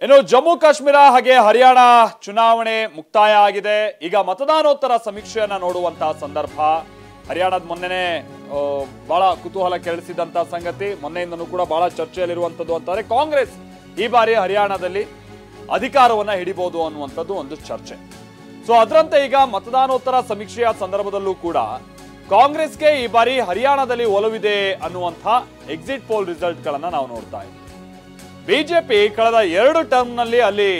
ಇನ್ನು ಜಮ್ಮು ಕಾಶ್ಮೀರ ಹಾಗೆ ಹರಿಯಾಣ ಚುನಾವಣೆ ಮುಕ್ತಾಯ ಆಗಿದೆ. ಈಗ ಮತದಾನೋತ್ತರ ಸಮೀಕ್ಷೆಯನ್ನ ನೋಡುವಂತಹ ಸಂದರ್ಭ. ಹರಿಯಾಣದ ಮೊನ್ನೆನೆ ಬಹಳ ಕುತೂಹಲ ಕೆರಳಿಸಿದಂತಹ ಸಂಗತಿ, ಮೊನ್ನೆಯಿಂದನೂ ಕೂಡ ಬಹಳ ಚರ್ಚೆಯಲ್ಲಿರುವಂತದ್ದು ಅಂತಾರೆ ಕಾಂಗ್ರೆಸ್ ಈ ಬಾರಿ ಹರಿಯಾಣದಲ್ಲಿ ಅಧಿಕಾರವನ್ನ ಹಿಡಿಬಹುದು ಅನ್ನುವಂಥದ್ದು ಒಂದು ಚರ್ಚೆ. ಸೊ ಅದರಂತೆ ಈಗ ಮತದಾನೋತ್ತರ ಸಮೀಕ್ಷೆಯ ಸಂದರ್ಭದಲ್ಲೂ ಕೂಡ ಕಾಂಗ್ರೆಸ್ಗೆ ಈ ಬಾರಿ ಹರಿಯಾಣದಲ್ಲಿ ಒಲವಿದೆ ಅನ್ನುವಂಥ ಎಕ್ಸಿಟ್ ಪೋಲ್ ರಿಸಲ್ಟ್ ಗಳನ್ನ ನಾವು ನೋಡ್ತಾ ಇದ್ದೀವಿ. ಬಿಜೆಪಿ ಕಳೆದ 2 ಟರ್ಮ್ನಲ್ಲಿ ಅಲ್ಲಿ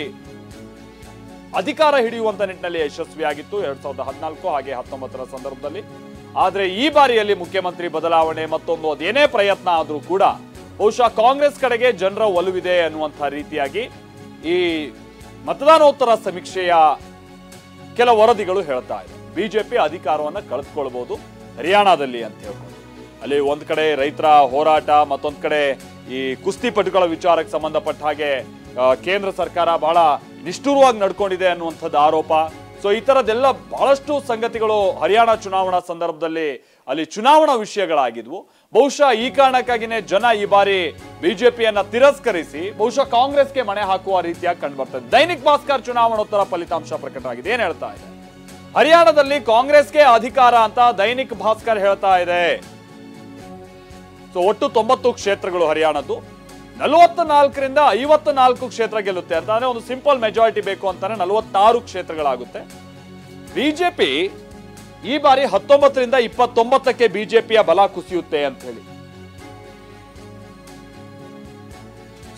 ಅಧಿಕಾರ ಹಿಡಿಯುವಂತ ನಿಟ್ಟಿನಲ್ಲಿ ಯಶಸ್ವಿಯಾಗಿತ್ತು 2014 ಹಾಗೆ 19ರ ಸಂದರ್ಭದಲ್ಲಿ. ಆದ್ರೆ ಈ ಬಾರಿಯಲ್ಲಿ ಮುಖ್ಯಮಂತ್ರಿ ಬದಲಾವಣೆ ಮತ್ತೊಂದು ಅದೇನೇ ಪ್ರಯತ್ನ ಆದ್ರೂ ಕೂಡ ಬಹುಶಃ ಕಾಂಗ್ರೆಸ್ ಕಡೆಗೆ ಜನರ ಒಲವಿದೆ ಅನ್ನುವಂಥ ರೀತಿಯಾಗಿ ಈ ಮತದಾನೋತ್ತರ ಸಮೀಕ್ಷೆಯ ಕೆಲ ವರದಿಗಳು ಹೇಳ್ತಾ ಇದೆ. ಬಿಜೆಪಿ ಅಧಿಕಾರವನ್ನ ಕಳೆದುಕೊಳ್ಬಹುದು ಹರಿಯಾಣದಲ್ಲಿ ಅಂತ ಹೇಳ್ಕೊಂಡು. ಅಲ್ಲಿ ಒಂದ್ ಕಡೆ ರೈತರ ಹೋರಾಟ, ಮತ್ತೊಂದ್ ಕಡೆ ಈ ಕುಸ್ತಿಪಟುಗಳ ವಿಚಾರಕ್ಕೆ ಸಂಬಂಧಪಟ್ಟ ಹಾಗೆ ಕೇಂದ್ರ ಸರ್ಕಾರ ಬಹಳ ನಿಷ್ಠುರವಾಗಿ ನಡ್ಕೊಂಡಿದೆ ಅನ್ನುವಂಥದ್ದು ಆರೋಪ. ಸೊ ಈ ತರದೆಲ್ಲ ಬಹಳಷ್ಟು ಸಂಗತಿಗಳು ಹರಿಯಾಣ ಚುನಾವಣಾ ಸಂದರ್ಭದಲ್ಲಿ ಅಲ್ಲಿ ಚುನಾವಣಾ ವಿಷಯಗಳಾಗಿದ್ವು. ಬಹುಶಃ ಈ ಕಾರಣಕ್ಕಾಗಿನೇ ಜನ ಈ ಬಾರಿ ಬಿಜೆಪಿಯನ್ನ ತಿರಸ್ಕರಿಸಿ ಬಹುಶಃ ಕಾಂಗ್ರೆಸ್ಗೆ ಮಣೆ ಹಾಕುವ ರೀತಿಯಾಗಿ ಕಂಡು ಬರ್ತದೆ. ದೈನಿಕ್ ಭಾಸ್ಕರ್ ಚುನಾವಣೋತ್ತರ ಫಲಿತಾಂಶ ಪ್ರಕಟ ಆಗಿದೆ. ಏನ್ ಹೇಳ್ತಾ ಇದೆ? ಹರಿಯಾಣದಲ್ಲಿ ಕಾಂಗ್ರೆಸ್ಗೆ ಅಧಿಕಾರ ಅಂತ ದೈನಿಕ್ ಭಾಸ್ಕರ್ ಹೇಳ್ತಾ ಇದೆ. ಸೊ ಒಟ್ಟು 90 ಕ್ಷೇತ್ರಗಳು ಹರಿಯಾಣದ್ದು, 44ರಿಂದ 54 ಕ್ಷೇತ್ರ ಗೆಲ್ಲುತ್ತೆ ಅಂತ ಅಂದ್ರೆ ಒಂದು ಸಿಂಪಲ್ ಮೆಜಾರಿಟಿ ಬೇಕು ಅಂತಾನೆ 46 ಕ್ಷೇತ್ರಗಳಾಗುತ್ತೆ. ಬಿಜೆಪಿ ಈ ಬಾರಿ 19ರಿಂದ 29ಕ್ಕೆ ಬಿಜೆಪಿಯ ಬಲ ಕುಸಿಯುತ್ತೆ ಅಂತ ಹೇಳಿ.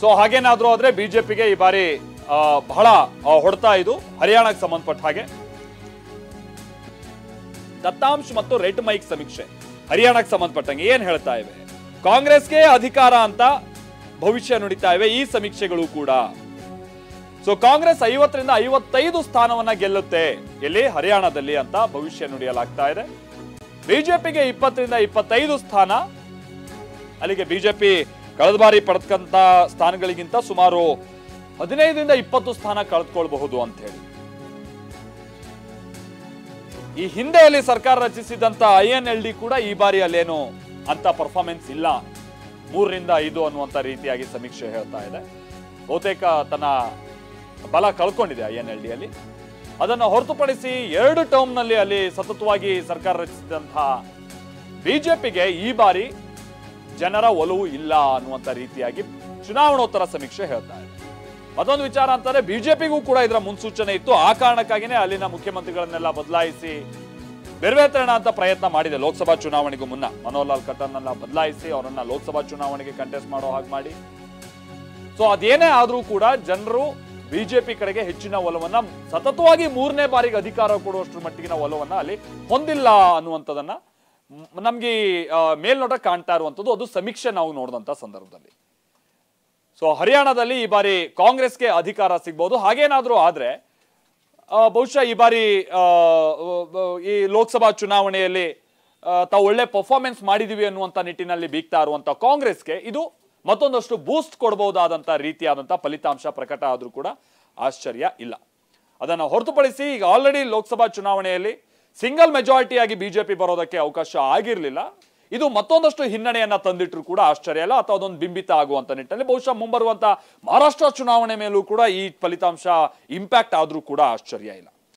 ಸೊ ಹಾಗೇನಾದ್ರೂ ಆದ್ರೆ ಬಿಜೆಪಿಗೆ ಈ ಬಾರಿ ಬಹಳ ಹೊಡ್ತಾ ಇದು ಹರಿಯಾಣಕ್ಕೆ ಸಂಬಂಧಪಟ್ಟ ಹಾಗೆ. ದತ್ತಾಂಶ ಮತ್ತು ರೆಡ್ ಮೈಕ್ ಸಮೀಕ್ಷೆ ಹರಿಯಾಣಕ್ಕೆ ಸಂಬಂಧಪಟ್ಟಂಗೆ ಏನ್ ಹೇಳ್ತಾ ಇವೆ? ಕಾಂಗ್ರೆಸ್ಗೆ ಅಧಿಕಾರ ಅಂತ ಭವಿಷ್ಯ ನುಡಿತಾ ಇವೆ ಈ ಸಮೀಕ್ಷೆಗಳು ಕೂಡ. ಸೊ ಕಾಂಗ್ರೆಸ್ 50ರಿಂದ 55 ಸ್ಥಾನವನ್ನ ಗೆಲ್ಲುತ್ತೆ ಇಲ್ಲಿ ಹರಿಯಾಣದಲ್ಲಿ ಅಂತ ಭವಿಷ್ಯ ನುಡಿಯಲಾಗ್ತಾ ಇದೆ. ಬಿಜೆಪಿಗೆ 20ರಿಂದ 25 ಸ್ಥಾನ. ಅಲ್ಲಿಗೆ ಬಿಜೆಪಿ ಕಳೆದ ಬಾರಿ ಪಡೆದಂತ ಸ್ಥಾನಗಳಿಗಿಂತ ಸುಮಾರು 15ರಿಂದ 20 ಸ್ಥಾನ ಕಳೆದುಕೊಳ್ಬಹುದು ಅಂತ ಹೇಳಿ. ಈ ಹಿಂದೆಯಲ್ಲಿ ಸರ್ಕಾರ ರಚಿಸಿದಂತ INLD ಕೂಡ ಈ ಬಾರಿ ಅಲ್ಲೇನು ಅಂತ ಪರ್ಫಾರ್ಮೆನ್ಸ್ ಇಲ್ಲ, 3ರಿಂದ 5 ಅನ್ನುವಂತ ರೀತಿಯಾಗಿ ಸಮೀಕ್ಷೆ ಹೇಳ್ತಾ ಇದೆ. ಬಹುತೇಕ ತನ್ನ ಬಲ ಕಳ್ಕೊಂಡಿದೆ INLD ಅಲ್ಲಿ. ಅದನ್ನು ಹೊರತುಪಡಿಸಿ 2 ಟರ್ಮ್ ನಲ್ಲಿ ಅಲ್ಲಿ ಸತತವಾಗಿ ಸರ್ಕಾರ ರಚಿಸಿದಂತಹ ಬಿಜೆಪಿಗೆ ಈ ಬಾರಿ ಜನರ ಒಲವು ಇಲ್ಲ ಅನ್ನುವಂತ ರೀತಿಯಾಗಿ ಚುನಾವಣೋತ್ತರ ಸಮೀಕ್ಷೆ ಹೇಳ್ತಾ ಇದೆ. ಮತ್ತೊಂದು ವಿಚಾರ ಅಂತಾರೆ, ಬಿಜೆಪಿಗೂ ಕೂಡ ಇದರ ಮುನ್ಸೂಚನೆ ಇತ್ತು. ಆ ಕಾರಣಕ್ಕಾಗಿನೇ ಅಲ್ಲಿನ ಮುಖ್ಯಮಂತ್ರಿಗಳನ್ನೆಲ್ಲ ಬದಲಾಯಿಸಿ ಬೆರವೇತರಣ ಅಂತ ಪ್ರಯತ್ನ ಮಾಡಿದೆ. ಲೋಕಸಭಾ ಚುನಾವಣೆಗೂ ಮುನ್ನ ಮನೋಹರ್ ಲಾಲ್ ಖಟ್ಟರ್ನನ್ನ ಬದಲಾಯಿಸಿ ಅವರನ್ನ ಲೋಕಸಭಾ ಚುನಾವಣೆಗೆ ಕಂಟೆಸ್ಟ್ ಮಾಡೋ ಹಾಗೆ ಮಾಡಿ. ಸೊ ಅದೇನೇ ಆದ್ರೂ ಕೂಡ ಜನರು ಬಿಜೆಪಿ ಕಡೆಗೆ ಹೆಚ್ಚಿನ ಒಲವನ್ನ, ಸತತವಾಗಿ 3ನೇ ಬಾರಿಗೆ ಅಧಿಕಾರ ಕೊಡುವಷ್ಟರ ಮಟ್ಟಿಗಿನ ಒಲವನ್ನ ಅಲ್ಲಿ ಹೊಂದಿಲ್ಲ ಅನ್ನುವಂಥದ್ದನ್ನ ನಮ್ಗೆ ಮೇಲ್ನೋಟ ಕಾಣ್ತಾ ಇರುವಂಥದ್ದು. ಅದು ಸಮೀಕ್ಷೆ ನಾವು ನೋಡಿದಂತ ಸಂದರ್ಭದಲ್ಲಿ. ಸೊ ಹರಿಯಾಣದಲ್ಲಿ ಈ ಬಾರಿ ಕಾಂಗ್ರೆಸ್ಗೆ ಅಧಿಕಾರ ಸಿಗ್ಬಹುದು. ಹಾಗೇನಾದ್ರೂ ಆದ್ರೆ ಬಹುಶಃ ಈ ಬಾರಿ ಈ ಲೋಕಸಭಾ ಚುನಾವಣೆಯಲ್ಲಿ ತಾವು ಒಳ್ಳೆ ಪರ್ಫಾರ್ಮೆನ್ಸ್ ಮಾಡಿದೀವಿ ಅನ್ನುವಂತ ನಿಟ್ಟಿನಲ್ಲಿ ಬೀಗ್ತಾ ಇರುವಂತ ಕಾಂಗ್ರೆಸ್ಗೆ ಇದು ಮತ್ತೊಂದಷ್ಟು ಬೂಸ್ಟ್ ಕೊಡಬಹುದಾದಂತ ರೀತಿಯಾದಂತ ಫಲಿತಾಂಶ ಪ್ರಕಟ ಆದ್ರೂ ಕೂಡ ಆಶ್ಚರ್ಯ ಇಲ್ಲ. ಅದನ್ನು ಹೊರತುಪಡಿಸಿ ಈಗ ಆಲ್ರೆಡಿ ಲೋಕಸಭಾ ಚುನಾವಣೆಯಲ್ಲಿ ಸಿಂಗಲ್ ಮೆಜಾರಿಟಿಯಾಗಿ ಬಿಜೆಪಿ ಬರೋದಕ್ಕೆ ಅವಕಾಶ ಆಗಿರಲಿಲ್ಲ. ಇದು ಮತ್ತೊಂದಷ್ಟು ಹಿನ್ನಡೆಯನ್ನ ತಂದಿಟ್ರು ಕೂಡ ಆಶ್ಚರ್ಯ ಇಲ್ಲ, ಅಥವಾ ಅದೊಂದು ಬಿಂಬಿತ ಆಗುವಂತ ನಿಟ್ಟಿನಲ್ಲಿ ಬಹುಶಃ ಮುಂಬರುವಂತ ಮಹಾರಾಷ್ಟ್ರ ಚುನಾವಣೆ ಮೇಲೂ ಕೂಡ ಈ ಫಲಿತಾಂಶ ಇಂಪ್ಯಾಕ್ಟ್ ಆದ್ರೂ ಕೂಡ ಆಶ್ಚರ್ಯ ಇಲ್ಲ.